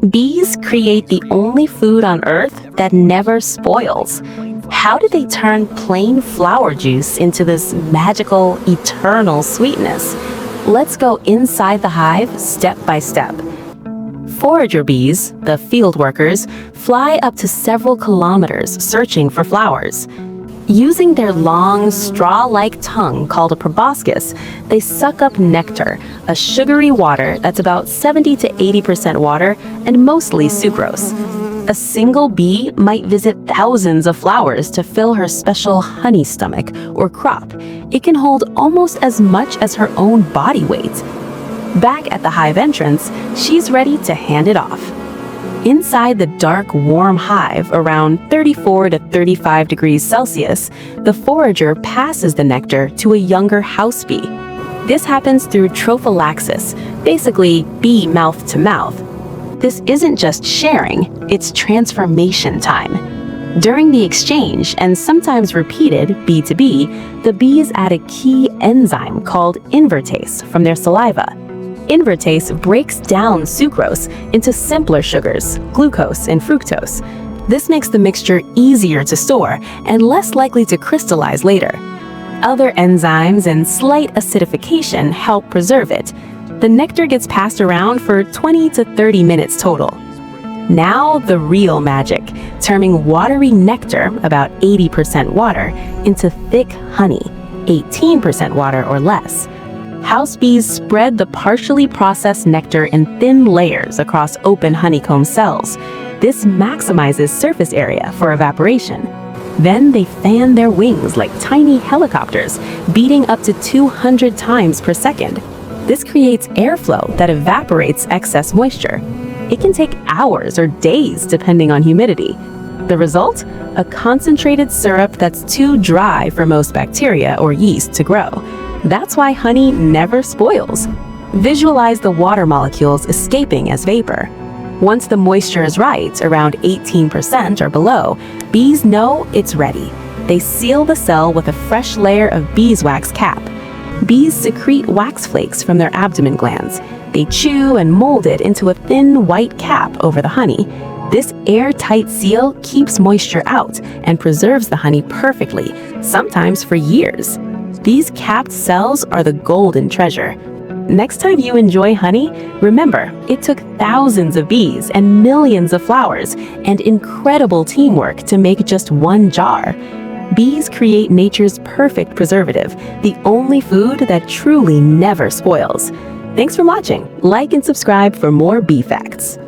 Bees create the only food on Earth that never spoils. How did they turn plain flower juice into this magical, eternal sweetness? Let's go inside the hive step by step. Forager bees, the field workers, fly up to several kilometers searching for flowers. Using their long, straw-like tongue called a proboscis, they suck up nectar, a sugary water that's about 70 to 80% water and mostly sucrose. A single bee might visit thousands of flowers to fill her special honey stomach or crop. It can hold almost as much as her own body weight. Back at the hive entrance, she's ready to hand it off. Inside the dark, warm hive, around 34 to 35 degrees Celsius, the forager passes the nectar to a younger house bee. This happens through trophallaxis, basically bee mouth to mouth. This isn't just sharing, it's transformation time. During the exchange, and sometimes repeated bee to bee, the bees add a key enzyme called invertase from their saliva. Invertase breaks down sucrose into simpler sugars, glucose and fructose. This makes the mixture easier to store and less likely to crystallize later. Other enzymes and slight acidification help preserve it. The nectar gets passed around for 20 to 30 minutes total. Now the real magic, turning watery nectar, about 80% water, into thick honey, 18% water or less. House bees spread the partially processed nectar in thin layers across open honeycomb cells. This maximizes surface area for evaporation. Then they fan their wings like tiny helicopters, beating up to 200 times per second. This creates airflow that evaporates excess moisture. It can take hours or days depending on humidity. The result? A concentrated syrup that's too dry for most bacteria or yeast to grow. That's why honey never spoils. Visualize the water molecules escaping as vapor. Once the moisture is right, around 18% or below, bees know it's ready. They seal the cell with a fresh layer of beeswax cap. Bees secrete wax flakes from their abdomen glands. They chew and mold it into a thin white cap over the honey. This airtight seal keeps moisture out and preserves the honey perfectly, sometimes for years. These capped cells are the golden treasure. Next time you enjoy honey, remember, it took thousands of bees and millions of flowers and incredible teamwork to make just one jar. Bees create nature's perfect preservative, the only food that truly never spoils. Thanks for watching. Like and subscribe for more bee facts.